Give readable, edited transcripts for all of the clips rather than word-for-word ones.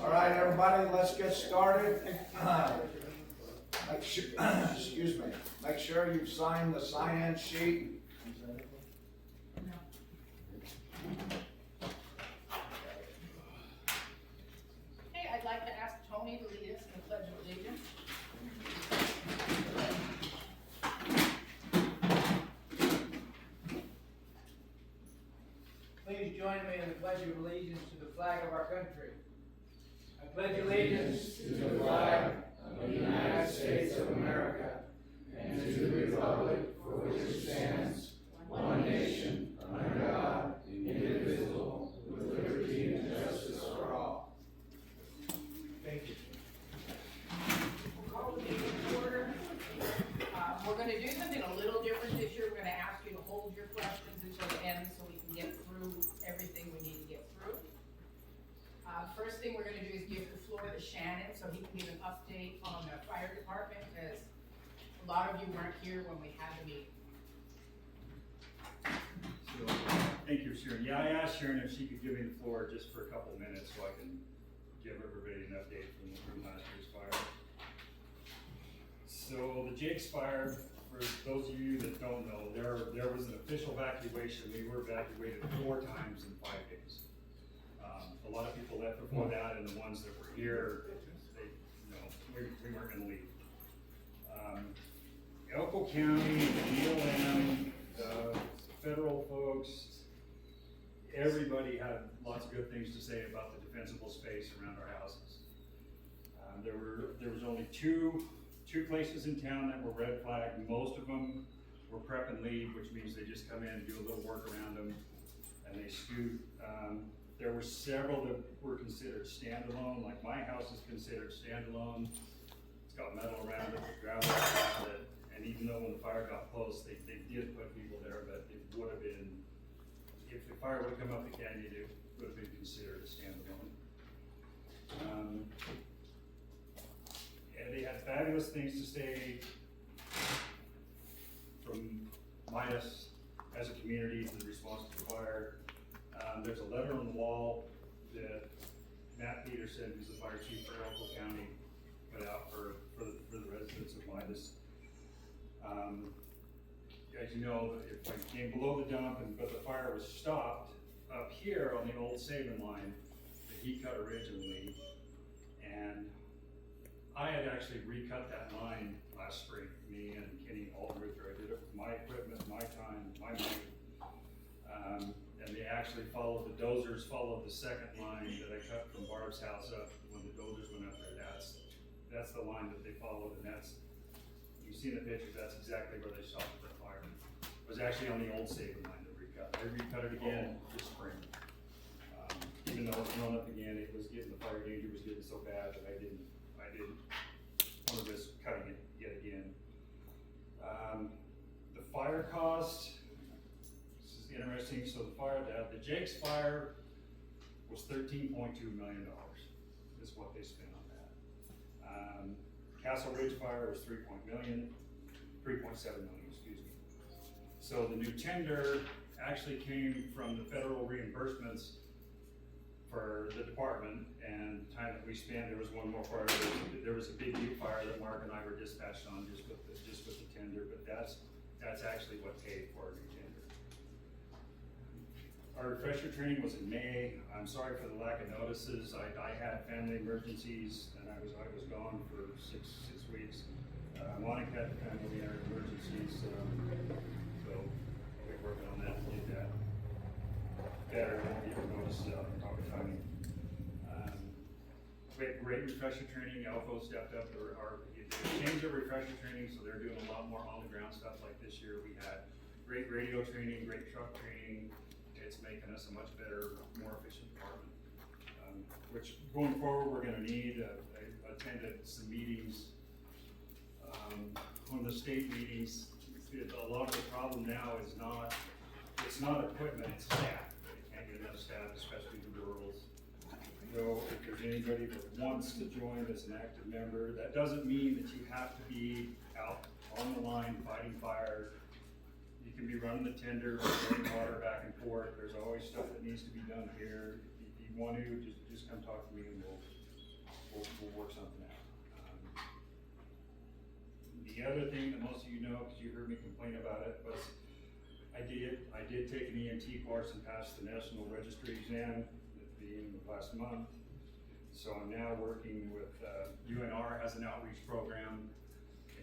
All right, everybody, let's get started. Make sure, excuse me, make sure you sign the sign-in sheet. Hey, I'd like to ask Tony to lead us in the Pledge of Allegiance. Please join me in the Pledge of Allegiance to the flag of our country. I pledge allegiance to the flag of the United States of America and to the republic for which it stands, one nation, under God, indivisible, with liberty and justice for all. Thank you. We'll call the meeting to order. We're going to do something a little different this year. We're going to ask you to hold your questions until the end so we can get through everything we need to get through. First thing we're going to do is give the floor to Shannon so he can give an update on the fire department, because a lot of you weren't here when we had the meeting. So, thank you, Sharon. Yeah, I asked Sharon if she could give me the floor just for a couple of minutes so I can give everybody an update from last year's fire. So the Jake's fire, for those of you that don't know, there was an official evacuation. We were evacuated 4 times in 5 days. A lot of people left before that, and the ones that were here, we weren't gonna leave. Elko County, ELM, federal folks, everybody had lots of good things to say about the defensible space around our houses. There was only two places in town that were red flag. Most of them were prep and leave, which means they just come in and do a little work around them, and they scoot. There were several that were considered standalone, like my house is considered standalone. It's got metal around it, gravel around it, and even though when the fire got close, they did put people there, but it would have been, if the fire would have come up the canyon, it would have been considered a standalone. And they had fabulous things to say from Midas as a community to the response to the fire. There's a letter on the wall that Matt Peterson, who's the fire chief for Elko County, put out for the residents of Midas. As you know, it came below the dump, but the fire was stopped up here on the old Saban line that he cut originally. And I had actually recut that line last spring, me and Kenny Alderuther. I did it with my equipment, my time, my money. And they actually followed, the dozers followed the second line that I cut from Barb's house up when the dozers went up there. That's the line that they followed, and that's, you see the pictures, that's exactly where they stopped the fire. It was actually on the old Saban line that recut. I recut it again this spring. Even though it was thrown up again, it was getting, the fire danger was getting so bad that I didn't want to risk cutting it yet again. The fire cost, interesting. So the Jake's fire was $13.2 million is what they spent on that. Castle Ridge fire was $3.7 million, excuse me. So the new tender actually came from the federal reimbursements for the department, and the time that we spent, there was one more fire. There was a big Butte fire that Mark and I were dispatched on just with the tender, but that's actually what paid for our new tender. Our refresher training was in May. I'm sorry for the lack of notices. I had family emergencies, and I was gone for six weeks. Monica had family emergencies, so we're working on that to get that better and get noticed proper timing. We had great refresher training. Elko stepped up. They changed their refresher training, so they're doing a lot more on the ground stuff like this year. We had great radio training, great truck training. It's making us a much better, more efficient department. Which going forward, we're gonna need. I attended some meetings, on the state meetings. A lot of the problem now is it's not equipment, it's staff. They can't get enough staff, especially the rurals. So if there's anybody that wants to join as an active member, that doesn't mean that you have to be out on the line fighting fire. You can be running the tender, bringing water back and forth. There's always stuff that needs to be done here. If you want to, just come talk to me, and we'll work something out. The other thing that most of you know, because you heard me complain about it, was I did take an EMT course and passed the National Registry exam at the beginning of last month. So I'm now working with, UNR has an outreach program,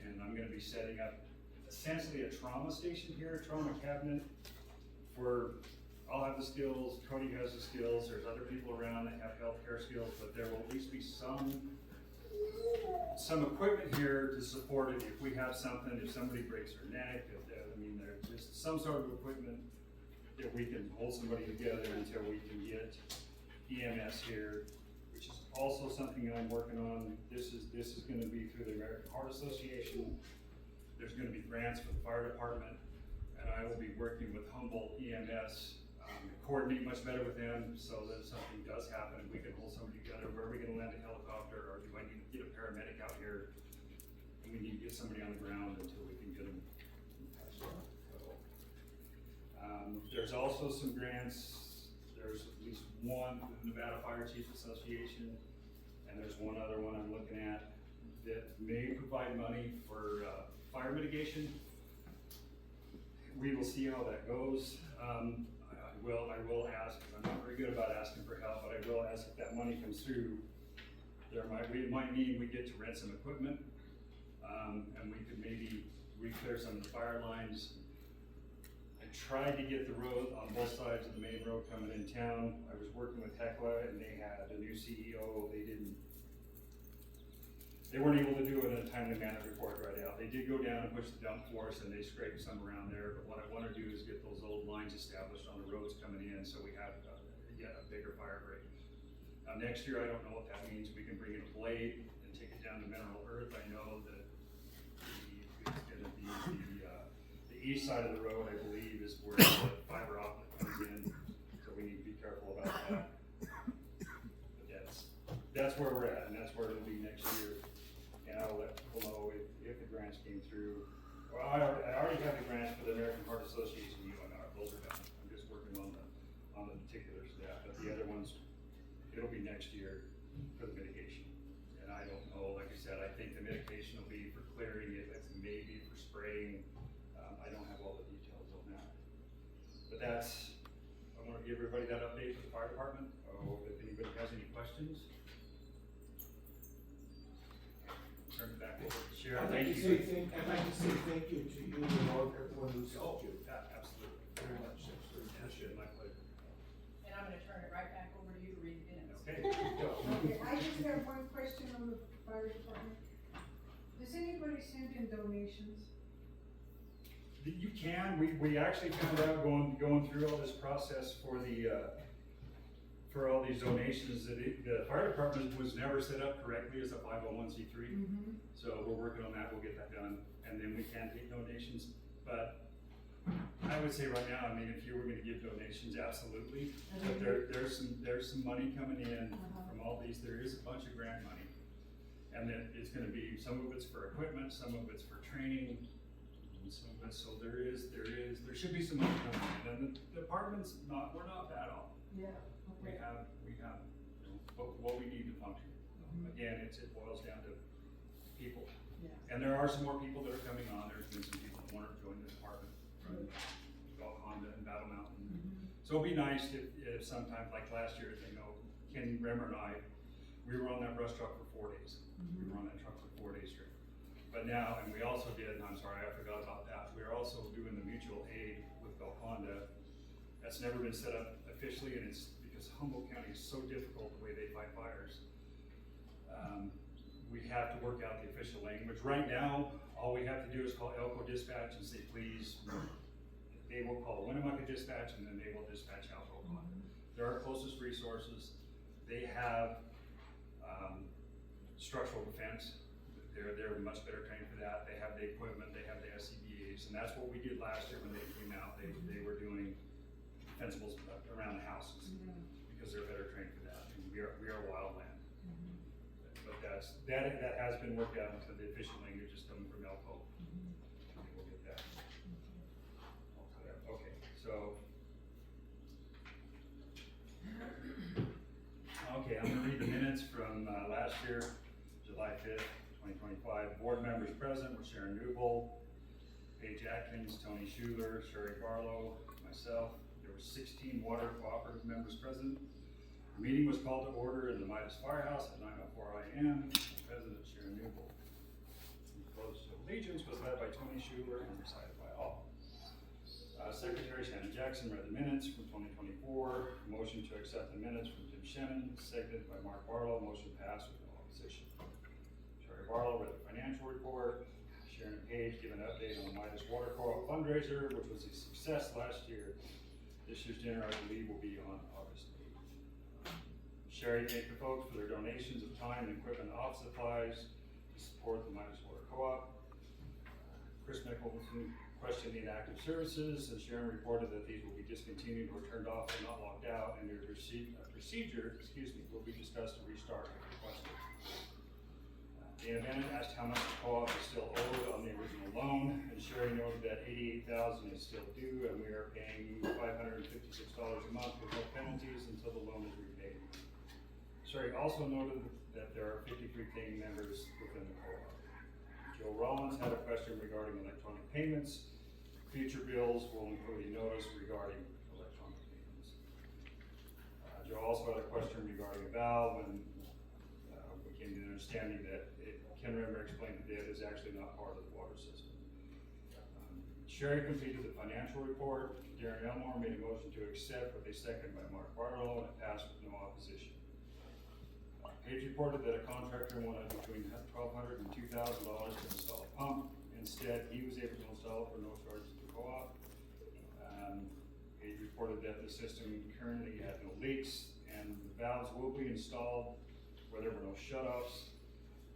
and I'm gonna be setting up essentially a trauma station here, a trauma cabinet, for, I'll have the skills, Cody has the skills, there's other people around that have healthcare skills, but there will at least be some equipment here to support it if we have something, if somebody breaks their neck, there's just some sort of equipment that we can hold somebody together until we can get EMS here, which is also something I'm working on. This is gonna be through the American Heart Association. There's gonna be grants for the fire department, and I will be working with Humboldt EMS, to coordinate much better with them, so that if something does happen, we can hold somebody together. Where are we gonna land a helicopter, or do I need to get a paramedic out here? And we need to get somebody on the ground until we can get them. There's also some grants. There's at least one with the Nevada Fire Chiefs Association, and there's one other one I'm looking at that may provide money for fire mitigation. We will see how that goes. I will ask, because I'm not very good about asking for help, but I will ask if that money comes through. We might need, we get to rent some equipment, and we could maybe re-clear some of the fire lines. I tried to get the road on both sides of the main road coming in town. I was working with Hecla, and they had a new CEO. They weren't able to do it in a timely manner before it dried out. They did go down and push the dump for us, and they scraped some around there, but what I wanna do is get those old lines established on the roads coming in, so we have yet a bigger fire break. Next year, I don't know what that means. We can bring in a blade and take it down to mineral earth. I know that it's gonna be the east side of the road, I believe, is where the fiber optic comes in, so we need to be careful about that. But that's where we're at, and that's where it'll be next year. And I'll let people know if the grants came through. Well, I already have the grants for the American Heart Association, UNR, those are done. I'm just working on the particulars of that, but the other ones, it'll be next year for the mitigation. And I don't know, like I said, I think the mitigation will be for clearing it, it's maybe for spraying. I don't have all the details on that. But I want to give everybody that update for the fire department. If anybody has any questions. Turn it back over to Sharon. I'd like to say thank you to you and everyone who's helped you. Absolutely. Very much. Appreciate it, my pleasure. And I'm gonna turn it right back over to you to read the minutes. Okay, go. Okay, I just have one question on the fire department. Does anybody send in donations? You can, we actually found out going through all this process for for all these donations, that the fire department was never set up correctly as a 501c3. Mm-hmm. So we're working on that, we'll get that done, and then we can take donations. But I would say right now, if you were gonna give donations, absolutely. But there's some money coming in from all these, there is a bunch of grant money. And then it's gonna be, some of it's for equipment, some of it's for training, and some of it, so there should be some money coming in. And the department's we're not bad off. Yeah. We have, what we need to function. Again, it boils down to people. Yeah. And there are some more people that are coming on. There's been some people that want to join the department from Honda and Battle Mountain. So it'd be nice if sometime, like last year, Ken Remmer and I, we were on that brush truck for 4 days. We were on that truck for 4 days straight. But now, and we also did, and I'm sorry, I forgot about that, we're also doing the mutual aid with Honda. That's never been set up officially, and it's because Humboldt County is so difficult the way they fight fires. We have to work out the official language. Right now, all we have to do is call Elko Dispatch and say, please. They will call Winnemucca Dispatch, and then they will dispatch out Elko. They're our closest resources. They have structural defense. They're much better trained for that. They have the equipment, they have the SCBAs, and that's what we did last year when they came out. They were doing defensibles around the houses because they're better trained for that. And we are wildland. But that has been worked out into the official language is coming from Elko. We'll get that. Okay, so. Okay, I'm gonna read the minutes. minutes from last year, July 5th, 2025. Board members present were Sharon Newbold, Paige Adkins, Tony Shueller, Sherry Barlow, myself. There were 16 water cooperative members present. The meeting was called to order in the Midas Firehouse at 9:04 a.m. President Sharon Newbold. The pledge of allegiance was led by Tony Shueller and recited by all. Secretary Shannon Jackson read the minutes from 2024. Motion to accept the minutes from Tim Shannon, seconded by Mark Barlow. Motion passed with no opposition. Sherry Barlow read the financial report. Sharon and Paige give an update on the Midas Water Co-op fundraiser, which was a success last year. This year's dinner, I believe, will be on August 8th. Sherry thanked the folks for their donations of time and equipment and office supplies to support the Midas Water Co-op. Chris Mickelson questioned the inactive services, and Sharon reported that these will be discontinued or turned off or not locked out, and their procedure, will be discussed to restart if requested. Dana Bennett asked how much the co-op is still owed on the original loan, and Sherry noted that $88,000 is still due, and we are paying $556 a month with no penalties until the loan is repaid. Sherry also noted that there are 53 paying members within the co-op. Joe Rollins had a question regarding electronic payments. Future bills will include a notice regarding electronic payments. Joe also had a question regarding a valve, and we came to an understanding that Ken Remmer explained that it is actually not part of the water system. Sherry completed the financial report. Darren Elmore made a motion to accept with a second by Mark Barlow, and it passed with no opposition. Paige reported that a contractor wanted between $1,200 and $2,000 to install a pump. Instead, he was able to install it for no charge to the co-op. Paige reported that the system currently had no leaks, and the valves will be installed where there were no shutoffs.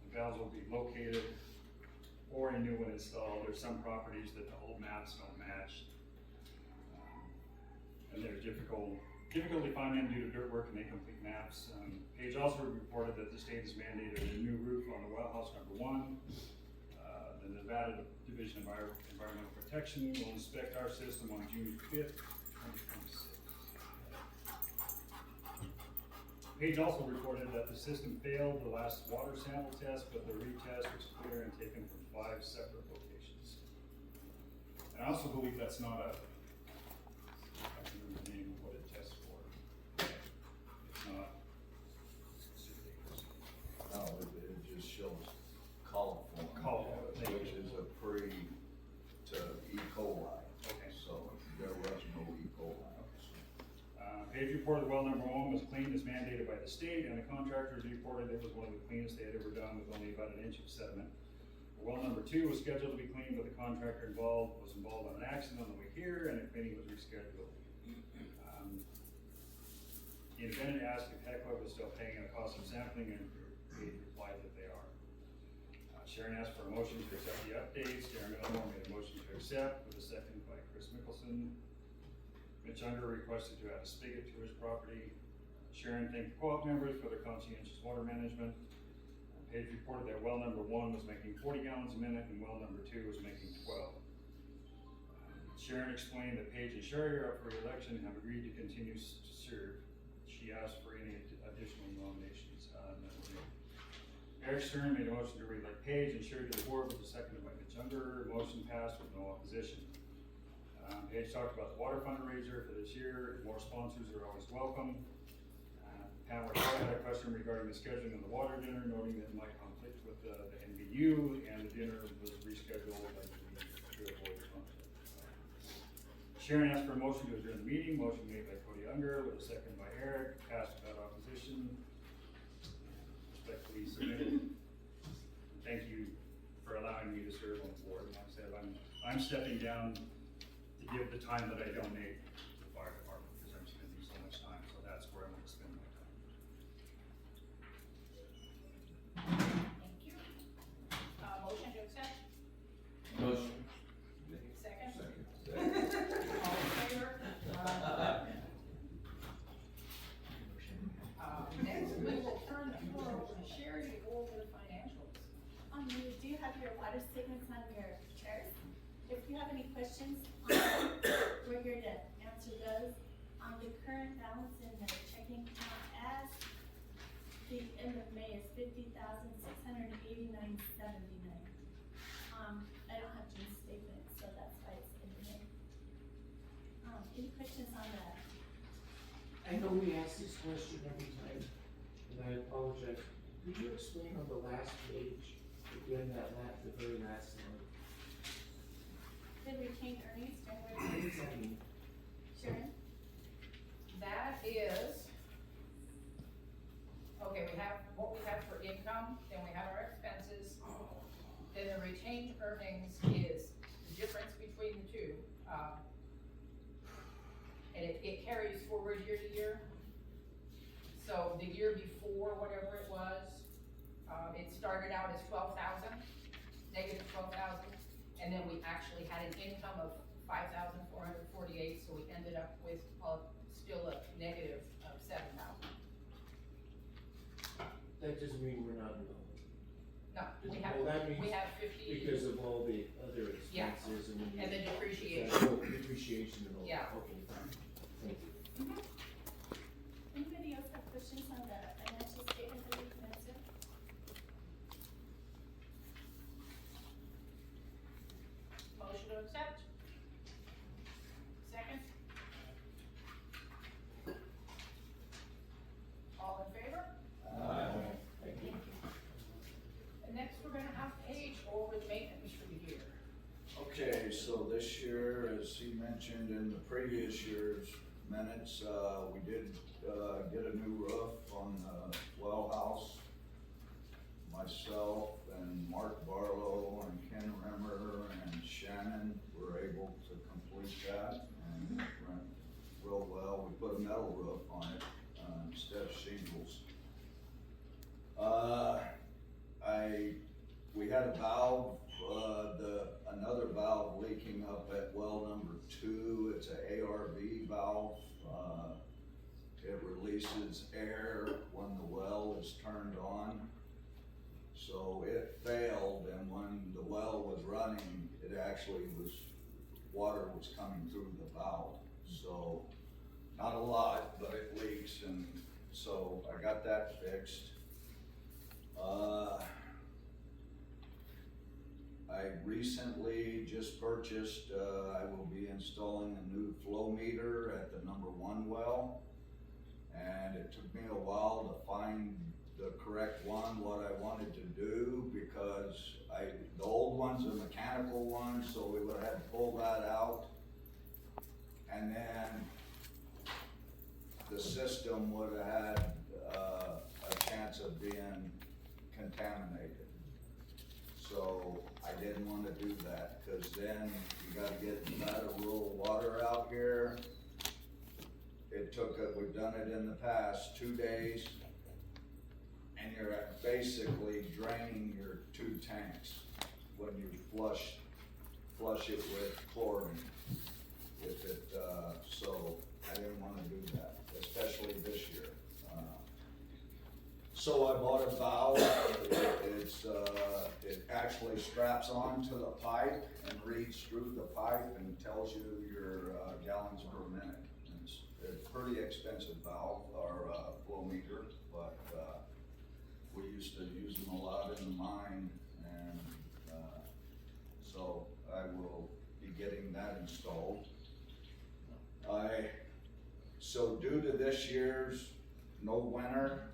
The valves will be located or a new one installed. There's some properties that the old maps don't match, and they're difficulty finding due to dirt work and incomplete maps. Paige also reported that the state has mandated a new roof on the well house number 1. The Nevada Division of Environmental Protection will inspect our system on June 5th, 2026. Paige also reported that the system failed the last water sample test, but the retest was clear and taken from 5 separate locations. And I also believe that's not I can't remember the name of what it tests for. It's not. No, it just shows coliform. Which is a pre to E. coli. Okay. So there was no E. coli. Paige reported well number 1 was clean as mandated by the state, and the contractors reported it was one of the cleanest they had ever done with only about an inch of sediment. Well number 2 was scheduled to be cleaned, but the contractor was involved in an accident on the way here, and the cleaning was rescheduled. The defendant asked if Hecla was still paying a cost of sampling, and Paige replied that they are. Sharon asked for a motion to accept the updates. Darren Elmore made a motion to accept with a second by Chris Mickelson. Mitch Unger requested to add a spigot to his property. Sharon thanked the co-op members for their conscientious water management. Paige reported that well number 1 was making 40 gallons a minute and well number 2 was making 12. Sharon explained that Paige and Sherry are up for re-election and have agreed to continue to serve. She asked for any additional nominations. Eric Stern made a motion to re-elect Paige and Sherry to the board, with a seconded by Mitch Unger. Motion passed with no opposition. Paige talked about the water fundraiser for this year. More sponsors are always welcome. Pam had a question regarding the scheduling of the water dinner, noting that it might conflict with the NBU, and the dinner was rescheduled to avoid conflict. Sharon asked for a motion to adjourn the meeting. Motion made by Cody Unger with a second by Eric. Passed without opposition. Respectfully submitted. Thank you for allowing me to serve on the board. Like I said, I'm stepping down to give the time that I donate to the fire department, because I'm spending so much time, so that's where I'm gonna spend my time. Thank you. Motion to accept? Motion. Second? Second. All in favor? Next, we will turn the floor over to Sherry to go over the financials. You do have your water statements on your chairs. If you have any questions, we're here to answer those. The current balance in the checking account as the end of May is $50,689.79. I don't have June's statement, so that's why it's in May. Any questions on that? I know we ask this question every time, and I apologize. Could you explain on the last page, again, the very last one? The retained earnings, What January, does that mean? Sharon? That is, okay, we have what we have for income, then we have our expenses, then the retained earnings is the difference between the two. And it carries forward year to year. So the year before, whatever it was, it started out as -12,000, and then we actually had an income of 5,448, so we ended up with, still a negative of 7,000. That doesn't mean we're not in the. No, we Well, that means have 50. because of all the other Yeah. expenses and. And the depreciation. Depreciation and all. Yeah. Okay, fine. Thank you. Anybody else have questions on the financial statement that we can answer? Motion to accept. Second. All in favor? Thank you. And next, we're gonna have Paige go over the maintenance for the year. Okay, so this year, as he mentioned in the previous year's minutes, we did, get a new roof on the well house. Myself and Mark Barlow and Ken Rimmer and Shannon were able to complete that and it went real well. We put a metal roof on it, instead of shingles. We had a valve, another valve leaking up at well number 2. It's a ARV valve. It releases air when the well is turned on. So it failed, and when the well was running, it actually water was coming through the valve. So, not a lot, but it leaks, and so I got that fixed. I recently just purchased, I will be installing a new flow meter at the number 1 well. And it took me a while to find the correct one, what I wanted to do, because the old one's a mechanical one, so we would have had to pull that out. And then the system would have had a chance of being contaminated. So I didn't want to do that, because then you gotta get lateral water out here. It took, we've done it in the past, 2 days, and you're basically draining your 2 tanks when you flush it with chlorine. So I didn't wanna do that, especially this year. So I bought a valve. It actually straps onto the pipe and reads through the pipe and tells you your gallons per minute. It's a pretty expensive valve, or flow meter, but we used to use them a lot in the mine, and so I will be getting that installed. So due to this year's no winter,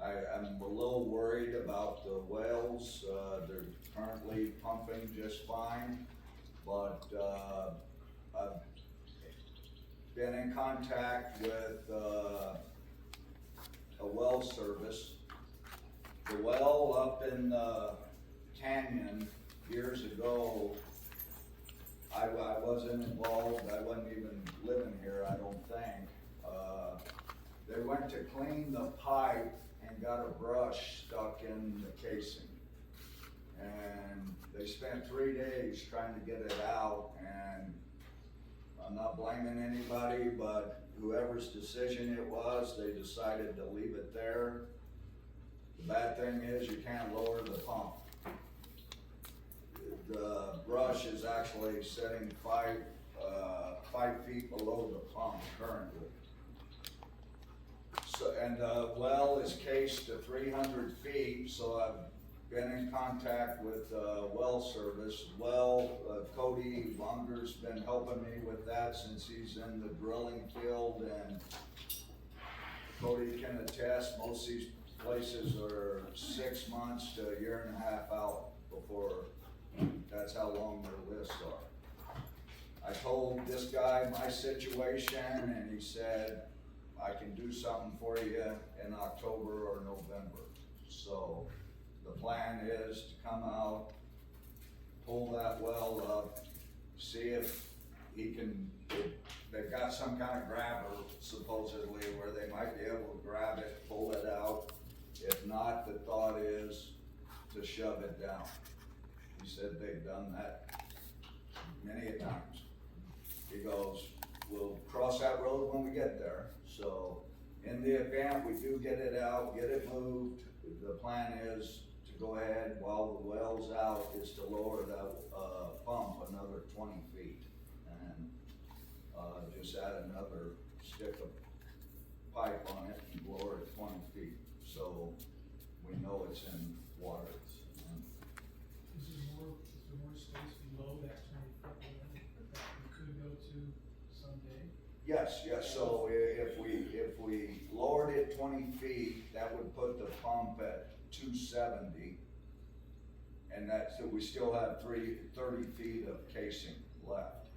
I'm a little worried about the wells. They're currently pumping just fine, but I've been in contact with a well service. The well up in the canyon years ago, I wasn't involved, I wasn't even living here, I don't think. They went to clean the pipe and got a brush stuck in the casing. And they spent 3 days trying to get it out, and I'm not blaming anybody, but whoever's decision it was, they decided to leave it there. The bad thing is you can't lower the pump. The brush is actually sitting 5 feet below the pump currently. So, and the well is cased to 300 feet, so I've been in contact with, well service. Cody Longer's been helping me with that since he's in the drilling field, and Cody can attest, most of these places are 6 months to a year and a half out before, that's how long their lists are. I told this guy my situation, and he said, I can do something for you in October or November. So the plan is to come out, pull that well up, see if he can, they've got some kind of grabber supposedly where they might be able to grab it, pull it out. If not, the thought is to shove it down. He said they've done that many a times. He goes, we'll cross that road when we get there. So in the event we do get it out, get it moved, the plan is to go ahead while the well's out, is to lower that pump another 20 feet. And just add another stick of pipe on it and lower it 20 feet. So we know it's in water. Is there more space below that 20-foot limit that we could go to someday? Yes, so if we lowered it 20 feet, that would put the pump at 270. And so we still have 30 feet of casing left.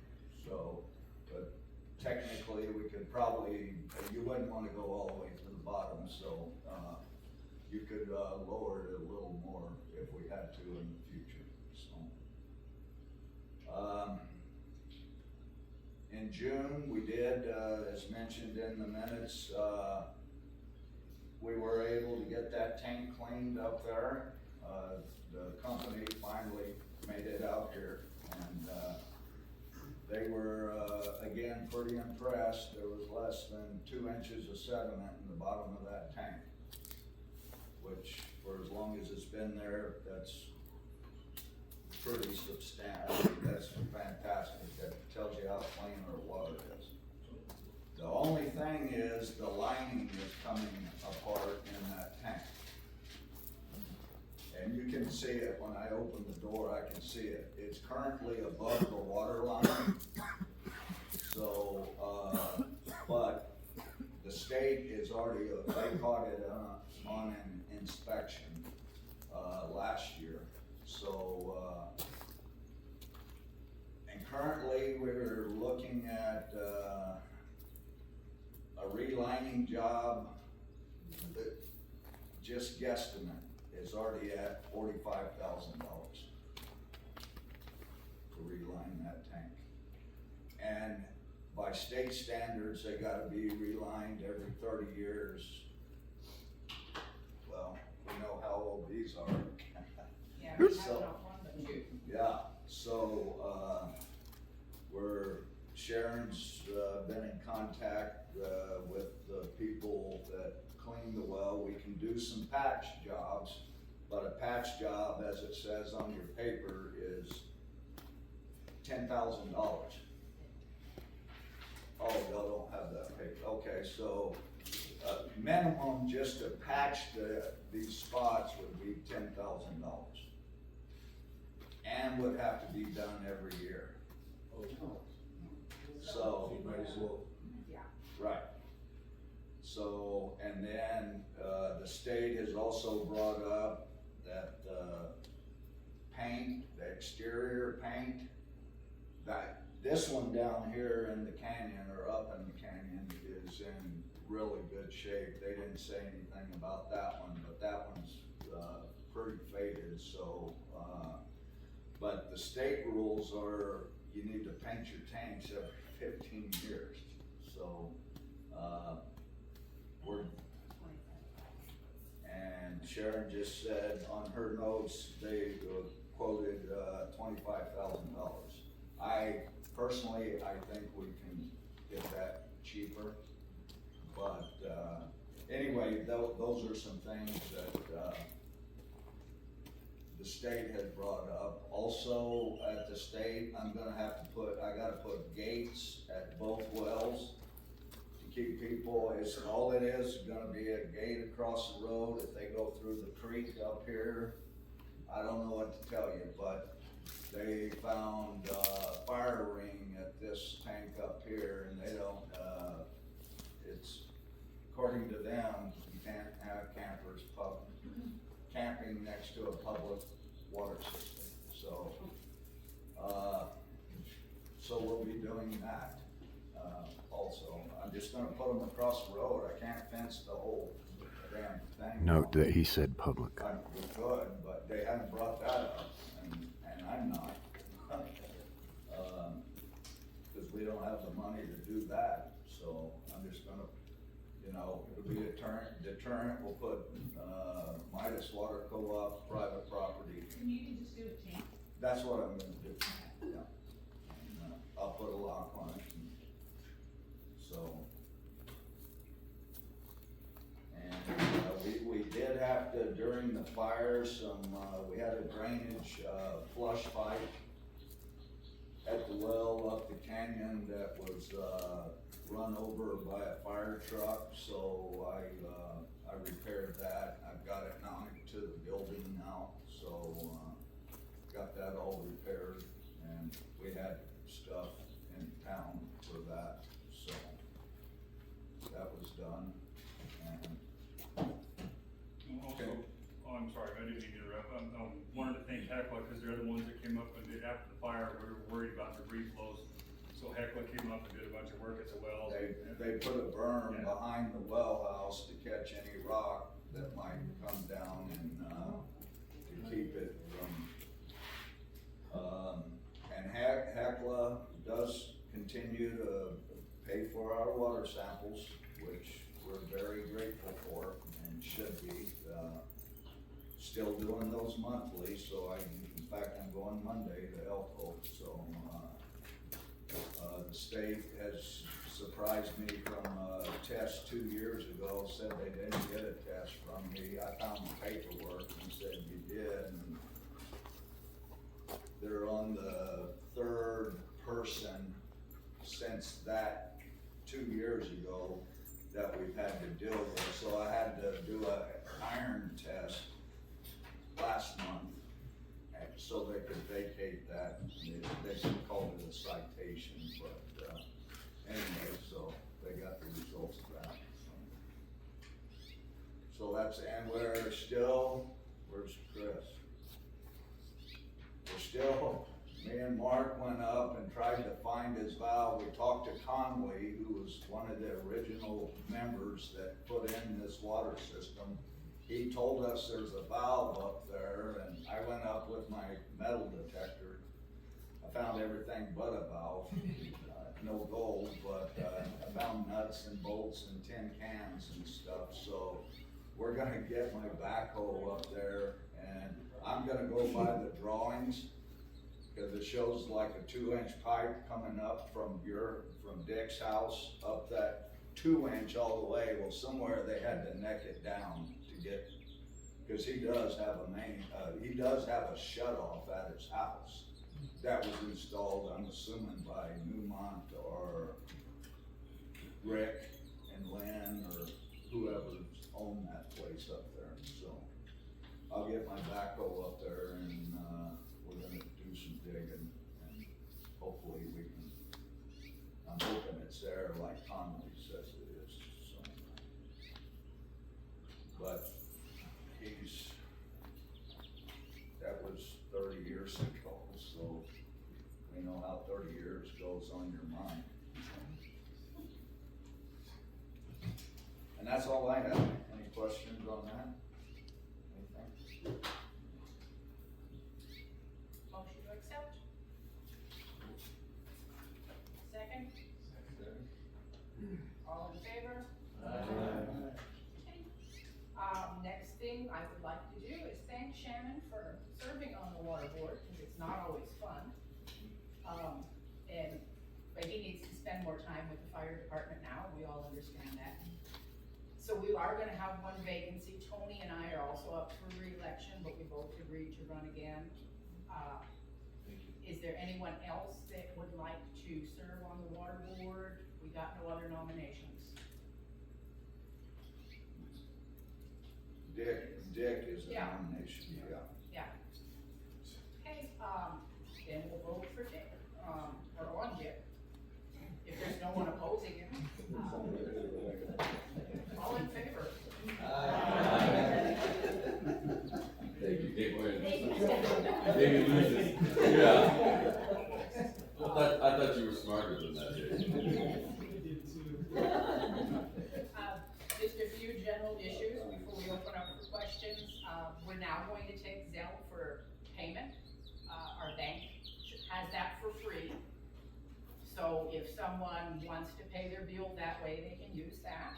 So, but technically we could probably, you wouldn't want to go all the way to the bottom, so you could lower it a little more if we had to in the future, so. In June, we did, as mentioned in the minutes, we were able to get that tank cleaned up there. The company finally made it out here, and they were, again, pretty impressed. There was less than 2 inches of sediment in the bottom of that tank, which for as long as it's been there, that's pretty substantial. That's fantastic. That tells you how clean our water is. The only thing is the lining is coming apart in that tank. And you can see it when I open the door, I can see it. It's currently above the water line. So, but the state is already, they caught it on an inspection last year. So, and currently we're looking at a relining job that just guesstimate is already at $45,000 to reline that tank. And by state standards, they gotta be relined every 30 years. Well, we know how old these are. Yeah, we have So- not one but two. Yeah, so, Sharon's been in contact with the people that clean the well. We can do some patch jobs, but a patch job, as it says on your paper, is $10,000. Oh, y'all don't have that paper. Okay, so minimum just to patch these spots would be $10,000. And would have to be done every year. So, You might as well. Yeah. right. So, and then, the state has also brought up that, paint, the exterior paint, that, this one down here in the canyon, or up in the canyon, is in really good shape. They didn't say anything about that one, but that one's, pretty faded, so, but the state rules are, you need to paint your tanks every 15 years, so, and Sharon just said on her notes, they quoted, $25,000. Personally, I think we can get that cheaper, but, anyway, those are some things that, the state had brought up. Also, at the state, I gotta put gates at both wells to keep people, all it is gonna be a gate across the road if they go through the creek up here. I don't know what to tell you, but they found a fire ring at this tank up here, and they don't, it's, according to them, you can't have campers camping next to a public water system, so, so we'll be doing that, also. I'm just gonna put them across the road, I can't fence the whole damn thing. Note that he said public. We could, but they haven't brought that up, and I'm not. Cause we don't have the money to do that, so I'm just gonna, you know, it'll be a deterrent, we'll put, Midas Water Co-op, private property. And you can just do a tank. That's what I'm gonna do, yeah. And, I'll put a lock on it, and so. And, we did have to, during the fire, we had a drainage, flush pipe at the well up the canyon that was, run over by a fire truck, so I repaired that. I've got it mounted to the building now, so, got that all repaired, and we had stuff in town for that, so that was done, and Also, I'm sorry, I didn't mean to interrupt, wanted to thank Hecla, because they're the ones that came up and did, after the fire, we were worried about debris flows. So Hecla came up and did a bunch of work at the wells. they put a berm Yeah. behind the well house to catch any rock that might come down and, to keep it from, and Hecla does continue to pay for our water samples, which we're very grateful for and should be, still doing those monthly, so in fact, I'm going Monday to Elko, so, the state has surprised me from a test 2 years ago, said they didn't get a test from me. I found the paperwork and said you did, and they're on the third person since that 2 years ago that we've had to deal with, so I had to do an iron test last month, so they could vacate that. They called it a citation, but, anyway, so they got the results of that. So that's, and we're still, where's Chris? We're still, me and Mark went up and tried to find his valve. We talked to Conway, who was one of the original members that put in this water system. He told us there's a valve up there, and I went up with my metal detector. I found everything but a valve, no gold, but, I found nuts and bolts and tin cans and stuff, so we're gonna get my backhoe up there, and I'm gonna go by the drawings, cause it shows like a 2-inch pipe coming up from Dick's house, up that 2-inch all the way. Well, somewhere they had to neck it down to get, cause he does have he does have a shut off at his house that was installed, I'm assuming by Newmont or Rick and Lynn or whoever's owned that place up there, so I'll get my backhoe up there and, we're gonna do some digging and hopefully we can, I'm hoping it's there like Conley says it is, so. But that was 30 years ago, so we know how 30 years goes on your mind. And that's all I have. Any questions on that? Anything? Motion to accept. Second, all in favor? Okay. Next thing I would like to do is thank Shannon for serving on the water board, because it's not always fun. But he needs to spend more time with the fire department now, we all understand that. So we are gonna have one vacancy. Tony and I are also up for re-election, but we both agreed to run again. Is there anyone else that would like to serve on the water board? We got no other nominations. Dick is a Yeah. nomination, yeah. Okay, then we'll vote for Dick, or on Dick, if there's no one opposing him. All in favor? Thank you, Dave wins. Thank you. David loses. Yeah. I thought you were smarter than that, Dave. Just a few general issues before we open up for questions. We're now going to take Zelle for payment. Our bank has that for free. So if someone wants to pay their bill that way, they can use that.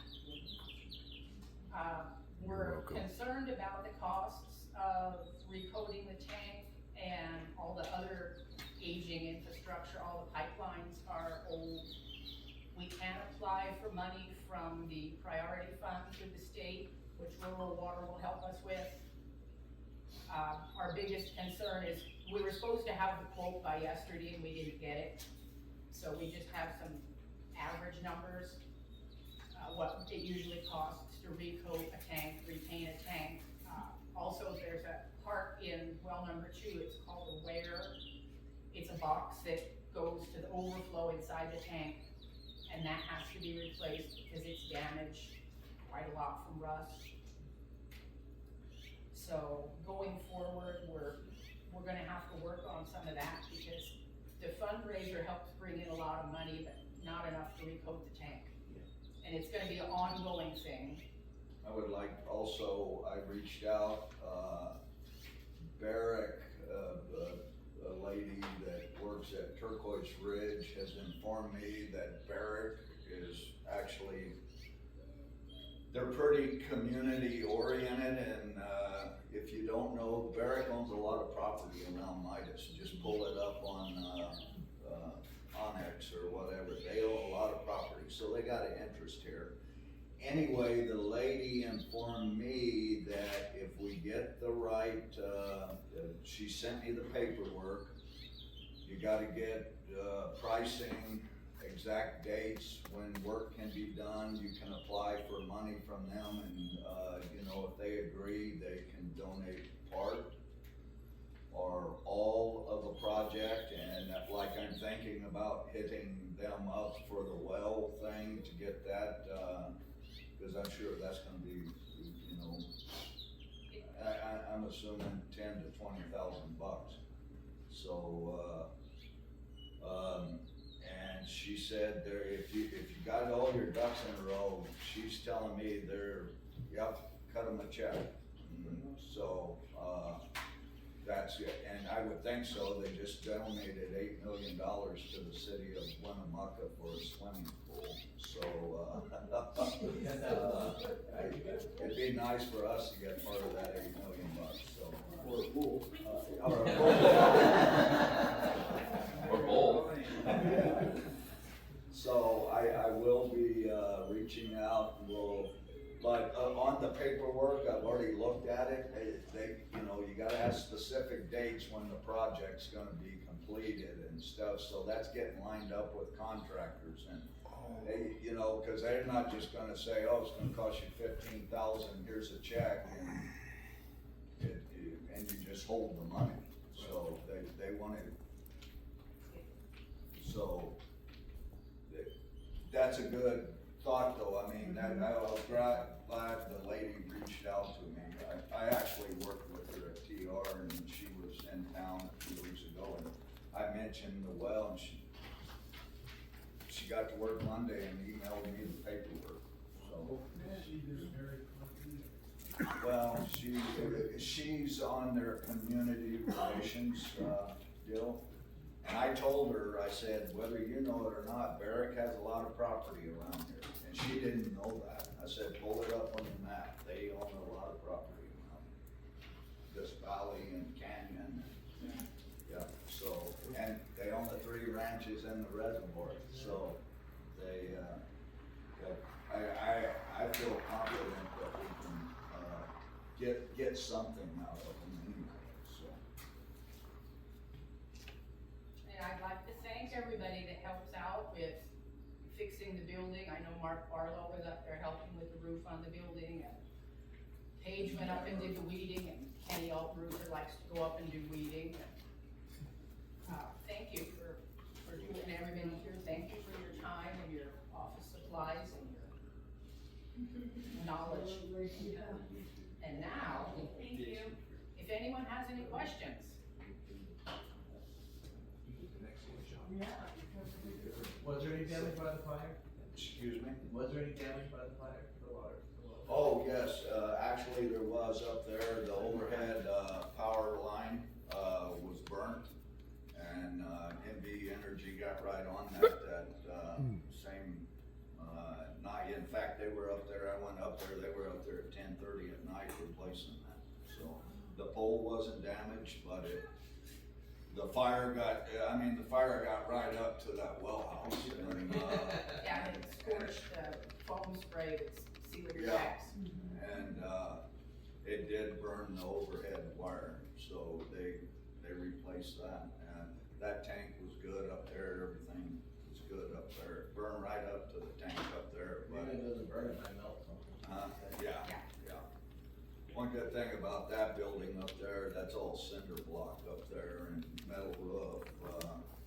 We're concerned about the costs of recoating the tank and all the other aging infrastructure. All the pipelines are old. We can apply for money from the priority fund through the state, which rural water will help us with. Our biggest concern is we were supposed to have the quote by yesterday and we didn't get it. So we just have some average numbers, what it usually costs to recoat a tank, repaint a tank. Also, there's a part in well number 2, it's called a weir. It's a box that goes to the overflow inside the tank, and that has to be replaced because it's damaged quite a lot from rust. So going forward, we're gonna have to work on some of that because the fundraiser helps bring in a lot of money, but not enough to recoat the tank. And it's gonna be an ongoing thing. I would like also, I reached out, Barrick, a lady that works at Turquoise Ridge has informed me that Barrick is actually, they're pretty community oriented, and if you don't know, Barrick owns a lot of property around Midas. Just pull it up on Onyx or whatever. They own a lot of property, so they got an interest here. Anyway, the lady informed me that if we get the right, she sent me the paperwork. You gotta get pricing, exact dates, when work can be done. You can apply for money from them, and if they agree, they can donate part or all of a project. And like I'm thinking about hitting them up for the well thing to get that, because I'm sure that's gonna be, I'm assuming $10,000 to $20,000. So, and she said if you got all your ducks in a row, she's telling me cut them a check. So, that's it, and I would think so. They just donated $8 million to the city of Winnemucca for a swimming pool. So, it'd be nice for us to get part of that $8 million, so. Or a pool. Or a pool. Or both. So I will be, reaching out, but on the paperwork, I've already looked at it. You gotta have specific dates when the project's gonna be completed and stuff, so that's getting lined up with contractors and they, cause they're not just gonna say, oh, it's gonna cost you $15,000, here's a check, and you just hold the money. So they wanted, that's a good thought though. I mean, I was glad the lady reached out to me. I actually worked with her at TR, and she was in town a few weeks ago, and I mentioned the well, and she got to work Monday and emailed me the paperwork, so. She is very confident. Well, she's on their community relations, deal. And I told her, I said, whether you know it or not, Barrick has a lot of property around here, and she didn't know that. I said, pull it up on the map, they own a lot of property around this valley and canyon. Yeah, so, and they own the 3 ranches and the reservoir, so they, I feel confident that we can, get something out of them anyway, so. And I'd like to thank everybody that helps out with fixing the building. I know Mark Barlow was up there helping with the roof on the building, and Paige went up and did the weeding, and Kenny Altbrooser likes to go up and do weeding. Thank you for doing everything here, thank you for your time and your office supplies and your knowledge. And now, Thank you. if anyone has any questions. Was there any damage by the fire? Excuse me? Was there any damage by the fire, the water? Oh, yes, actually there was up there, the overhead, power line, was burnt. And, NV Energy got right on that, same, night. In fact, they were up there, I went up there, they were up there at 10:30 at night replacing that. So, the pole wasn't damaged, but the fire got right up to that well house and, Yeah, it scorched the foam spray that's sealing your Yeah. tracks. and, it did burn the overhead wire, so they replaced that. And that tank was good up there, everything was good up there, it burned right up to the tank up there, but. It doesn't burn, it might melt something. Yeah. Yeah. One good thing about that building up there, that's all cinder block up there and metal roof.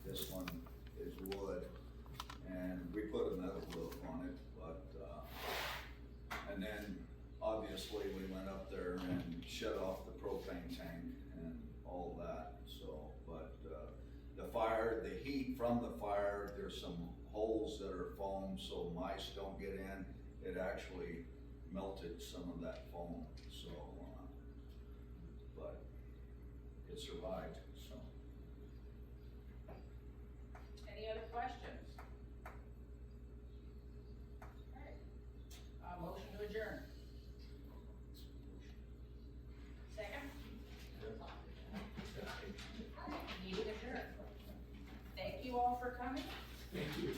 This one is wood, and we put a metal roof on it, but, and then obviously we went up there and shut off the propane tank and all that, so, but, the fire, the heat from the fire, there's some holes that are foam so mice don't get in. It actually melted some of that foam, so, but it survived, so. Any other questions? Alright, motion to adjourn. Second? Meeting adjourned. Thank you all for coming. Thank you.